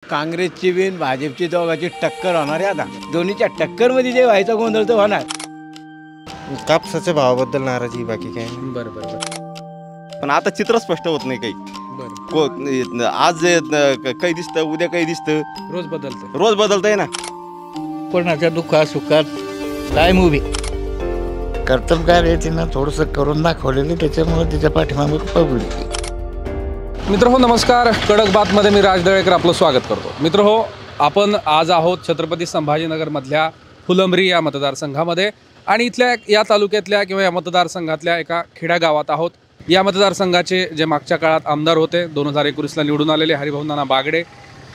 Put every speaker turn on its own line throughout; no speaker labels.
काँग्रेसची बिन भाजपची दोघांची टक्कर होणार आहे. आता दोन्हीच्या टक्करमध्ये जे व्हायचा गोंधळ तो होणार.
कापसाच्या भावाबद्दल नाराजी, बाकी काय नाही.
बरं. पण आता चित्र स्पष्ट होत नाही काही.
बरं.
आज काही दिसतं, उद्या काही दिसतं, रोज बदलतंय ना.
कोणाच्या दुःखात सुखात कायम उभी. कर्तव्यकार तिनं थोडंसं करून दाखवलेलं, त्याच्यामुळे तिच्या पाठीमागे पब्लिक.
मित्रहो नमस्कार. कडक बातमध्ये मी राज दळेकर आपलं स्वागत करतो. मित्रहो, आपण आज आहोत छत्रपती संभाजीनगरमधल्या फुलंब्री या मतदारसंघामध्ये आणि इथल्या या तालुक्यातल्या किंवा या मतदारसंघातल्या एका खेड्यागावात आहोत. या मतदारसंघाचे जे मागच्या काळात आमदार होते 2021ला निवडून आलेले हरिभाऊ नाना बागडे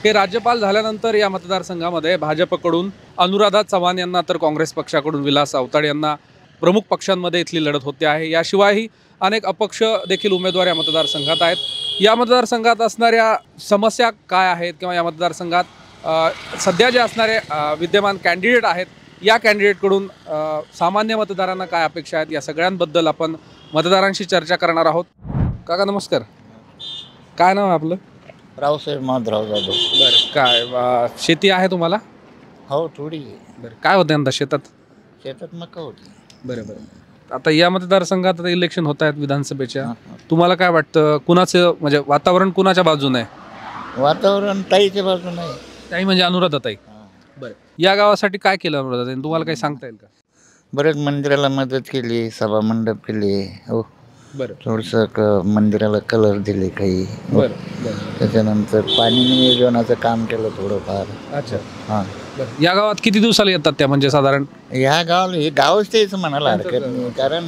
हे राज्यपाल झाल्यानंतर या मतदारसंघामध्ये भाजपकडून अनुराधा चव्हाण यांना तर काँग्रेस पक्षाकडून विलास अवताडे यांना प्रमुख पक्षांमध्ये इथली लढत होते आहे. याशिवायही अनेक अपक्ष देखील उमेदवार या मतदारसंघात आहेत. या मतदारसंघात असणाऱ्या समस्या काय आहेत किंवा या मतदारसंघात सध्या जे असणारे विद्यमान कॅन्डिडेट आहेत या कॅन्डिडेटकडून सामान्य मतदारांना काय अपेक्षा आहेत या सगळ्यांबद्दल आपण मतदारांशी चर्चा करणार आहोत. काका नमस्कार. काय नाव आहे आपलं?
रावसाहेब माधवराव जाधव.
बरं. काय शेती आहे तुम्हाला?
हो, थोडी.
बरं. काय होतं यंदा शेतात
मका होती.
बरं. आता या मतदारसंघात आता इलेक्शन होत आहेत विधानसभेच्या. तुम्हाला काय वाटतं, कुणाचं म्हणजे वातावरण कुणाच्या बाजूने आहे?
वातावरण ताईच्या बाजूने आहे.
ताई म्हणजे अनुराधाताई. बरं. या गावासाठी काय केलं अनुराधाताई, तुम्हाला काही सांगता येईल का?
बरेच मंदिराला मदत केली, सभा मंडप केले. हो.
बरं.
थोडंसं मंदिराला कलर दिले काही.
बरं.
त्याच्यानंतर पाणी नियोजनाचं काम केलं थोडंफार.
अच्छा.
हां.
या गावात किती दिवसाला येतात त्या, म्हणजे साधारण?
ह्या गावाला हे गावच तेच म्हणायला हरकत नाही, कारण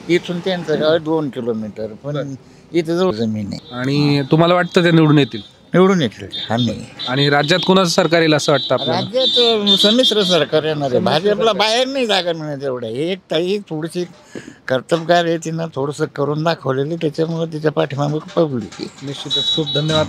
इथून त्यांचं गाव 2 किलोमीटर, पण इथं जवळ जमीन आहे.
आणि तुम्हाला वाटतं ते निवडून येतील?
निवडून येतील आम्ही.
आणि राज्यात कुणाचं सरकार येईल असं वाटतं आपल्याला?
राज्यात संमिश्र सरकार येणार आहे. भाजपला बाहेर नाही जागा मिळत एवढ्या. एक ताई थोडीशी कर्तव्यकार आहे, तिनं थोडंसं करून दाखवलेलं, त्याच्यामुळे तिच्या पाठीमागे पब्लिक.
निश्चितच. खूप धन्यवाद.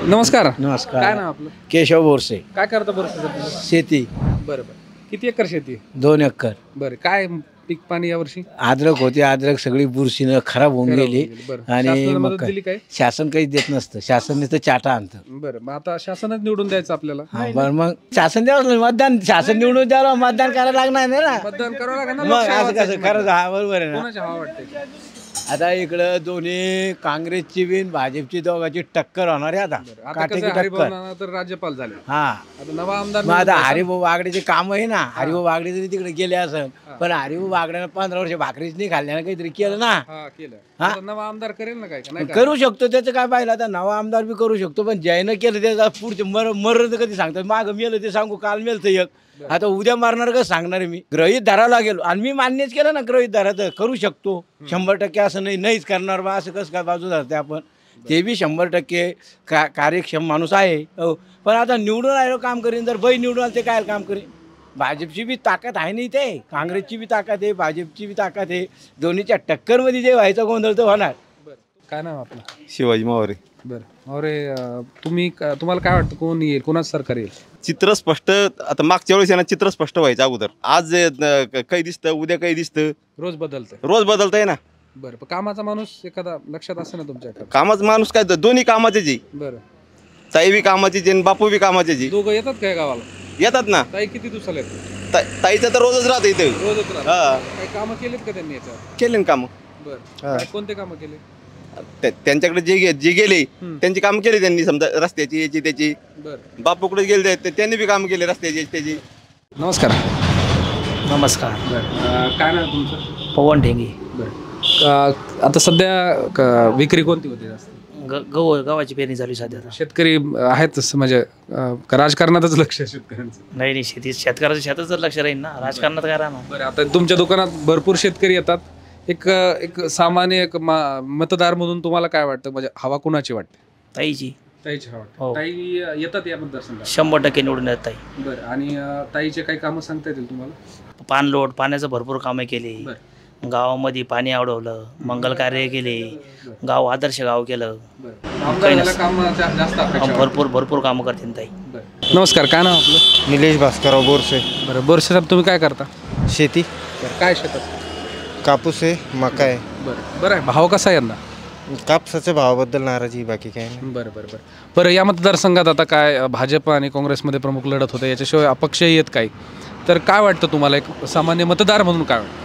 नमस्कार.
नमस्कार.
काय नाव आपलं?
केशव बोरसे.
काय करता बरं?
शेती.
बरं. किती एकर शेती?
2 एकर.
बरं. काय पीक पाणी यावर्षी?
अद्रक होती, अद्रक सगळी बुरशीनं खराब होऊन गेली. आणि
शासनाने
मग
मदत दिली काय?
शासन काही देत नसतं. शासन नुसतं चाटा आणतं.
बरं. मग आता शासनच निवडून द्यायचं आपल्याला?
बरं, मग शासन द्यावं, मतदान शासन निवडून द्यावं, मतदान करायला लागणार नाही ना.
मतदान करावं लागेल ना.
मग असं कसं खरंच? हा, बरोबर आहे ना.
कोणाची हवा वाटते?
आता इकडं दोन्ही काँग्रेसची बिन भाजपची दोघांची टक्कर होणार आहे. आता
आता
काटेकी
कसं हरिभाऊ
टक्कर.
नाना तर राज्यपाल झाले.
हा.
आता नवा आमदार
मग आता
निवडून
हरिभाऊ बागडेचे काम आहे ना. हरिभाऊ बागडे जरी तिकडे गेले असं, पण हरिभाऊ बागड्यानं 15 वर्ष भाकरीच नाही खाल्ल्यानं काहीतरी केलं ना.
केलं.
हा.
आता नवा आमदार करेल ना काय? नाही
करू शकतो, त्याचं काय पाहिलं. आता नवा आमदार बी करू शकतो, पण ज्यानं केलं त्याचा पुढचे मर कधी सांगतात. मागं मेलं ते सांगू, काल मेलं एक, आता उद्या मारणार का सांगणार आहे मी. गृहीत धरायला गेलो आणि मी मान्यच केलं ना, गृहीत धरायचं करू शकतो 100%. असं नाहीच करणार बा, असं कसं काय बाजू धरते आपण. ते बी 100% कार्यक्षम माणूस आहे. हो. पण आता निवडून राहिलो काम करीन. जर बाई निवडून आलं ते काय काम करीन. भाजपची बी ताकद आहे नाही, ते काँग्रेसची बी ताकद आहे, भाजपची बी ताकद आहे. दोन्हीच्या टक्करमध्ये जे व्हायचा गोंधळ तो होणार.
काय नाव आपलं?
शिवाजी मावरे.
बरं. अरे तुम्हाला काय वाटतं, कोण येईल, कोणाचं सरकार येईल?
चित्र स्पष्ट आता मागच्या वेळेस यांना चित्र स्पष्ट व्हायचं अगोदर. आज काही दिसतं, उद्या काही दिसतं,
रोज
बदलतंय ना.
बरं. कामाचा माणूस एखादा लक्षात असं ना तुमच्या?
कामाचा माणूस काय, दोन्ही कामाचे जी.
बरं.
ताई बी कामाची जी आणि बापू बी कामाचे जी.
दोघं येतात काय गावाला?
येतात ना.
ताई किती दिवसाला येतात?
ताईचं तर रोजच राहतं इथे.
रोजच राहतात.
हा.
काही कामं केलीत का त्यांनी याच्यावर?
केले ना कामं.
बरं. काय कोणते कामं केले?
त्यांच्याकडे जे गेले त्यांची कामं केली त्यांनी, समजा रस्त्याची याची त्याची.
बरं.
बापूकडे गेले त्यांनी बी कामं केले रस्त्याची त्याची.
नमस्कार.
नमस्कार.
बरं. काय नाव तुमचं?
पवन ढेंगे.
बरं. आता सध्या विक्री कोणती होती जास्त?
गव्हाची पेरणी झाली सध्या.
शेतकरी आहेत म्हणजे राजकारणातच लक्ष आहे शेतकऱ्यांचं?
नाही, शेतकऱ्याचं शेताच लक्ष राहील ना, राजकारणात काय राहणार.
बरं. आता तुमच्या दुकानात भरपूर शेतकरी येतात. एक सामान्य मतदार म्हणून तुम्हाला काय वाटतं, म्हणजे हवा कुणाची वाटते?
ताईची
हवा.
हो.
ताई येतात या मतदारसंघात?
100% निवडून येत ताई.
बरं. आणि ताईचे काही कामं सांगता येतील तुम्हाला?
पाणलोट, पाण्याचं भरपूर कामे केली. गावामध्ये पाणी अडवलं, मंगल कार्य केले, गाव आदर्श गाव केलं. भरपूर कामं करते ताई.
नमस्कार. काय नाव आपलं?
निलेश भास्करराव बोरसे.
बरं. बोरसे साहेब, तुम्ही काय करता?
शेती.
काय शेतात?
कापूस आहे, मका आहे.
बरं आहे. भाव कसा आहे यंदा?
कापसाच्या भावाबद्दल नाराजी बाकी काय नाही.
बरं बरं बरं बरं या मतदारसंघात आता काय भाजप आणि काँग्रेसमध्ये प्रमुख लढत होते, याच्याशिवाय अपक्षही आहेत काही, तर काय वाटतं तुम्हाला एक सामान्य मतदार म्हणून काय वाटतं?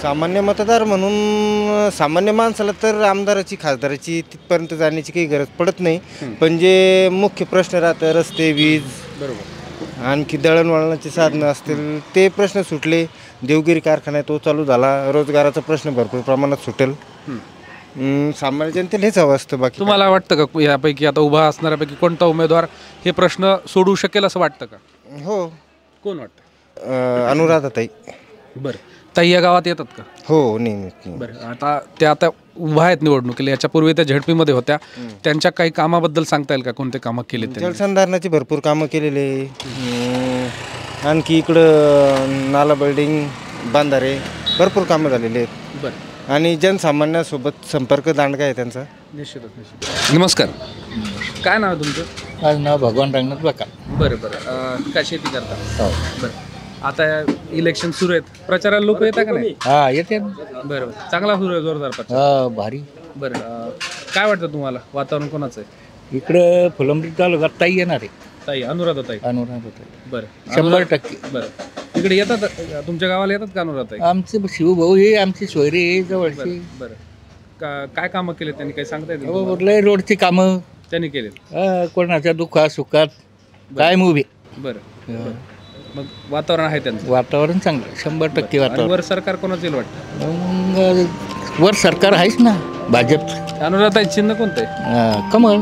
सामान्य मतदार म्हणून सामान्य माणसाला तर आमदाराची खासदाराची तिथपर्यंत जाण्याची काही गरज पडत नाही. पण जे मुख्य प्रश्न राहतं रस्ते, वीज,
बरोबर.
आणखी दळणवळणाची साधनं असतील ते प्रश्न सुटले. देवगिरी कारखाना आहे तो चालू झाला. रोजगाराचा प्रश्न भरपूर प्रमाणात सुटेल. सामान्य जनतेला हेच हवं असतं. बाकी
तुम्हाला वाटतं का यापैकी आता उभा असणाऱ्यापैकी कोणता उमेदवार हे प्रश्न सोडवू शकेल असं वाटतं का?
हो,
कोण वाटतं?
अनुराधाताई.
बरं, ताई या गावात येतात का?
हो, नेहमी.
बरं, आता उभा आहेत निवडणुकीला, याच्यापूर्वी त्या झडपीमध्ये होत्या, त्यांच्या काही कामाबद्दल सांगता येईल का? कोणते कामं केले त्यांनी?
जलसंधारणाची भरपूर कामं केलेले. आणखी इकडं नाला बिल्डिंग, बांधारे भरपूर कामं झालेले आहेत.
बरं,
आणि जनसामान्यासोबत संपर्क दांडगा आहे त्यांचा.
निश्चितच. नमस्कार, काय नाव आहे तुमचं?
माझं नाव भगवान रंगनाथ बका.
बरं बरं, काय शेती करता? बरं, आता इलेक्शन सुरू आहेत, प्रचाराला लोक येतात का नाही?
हा येते
बरं, चांगला सुरू आहे, जोरदार प्रचार.
भारी.
बरं, काय वाटतं तुम्हाला वातावरण कोणाचं आहे?
इकडं फुलंब्री तालुक्यात ताई येणार आहे.
ताई, अनुराधाताई.
अनुराधाताई
बरं,
100%.
बरं, तिकडे येतात, तुमच्या गावाला येतात का अनुराधाताई?
आमचे शिवभाऊ हे आमचे सोयरे हे जवळचे.
बरं, काय कामं केले त्यांनी, काही सांगता येतील तुम्हाला?
लय रोडची कामं
त्यांनी केले.
कोणाच्या दुःखात सुखात कायम उभे.
बरं, मग वातावरण आहे त्यांचं?
वातावरण चांगलं 100%
आणि
वातावरण.
वर सरकार कोणाचं येईल वाटतं?
मग वर सरकार आहेच ना भाजप.
अनुराधाताई चिन्ह कोणतं आहे?
कमळ.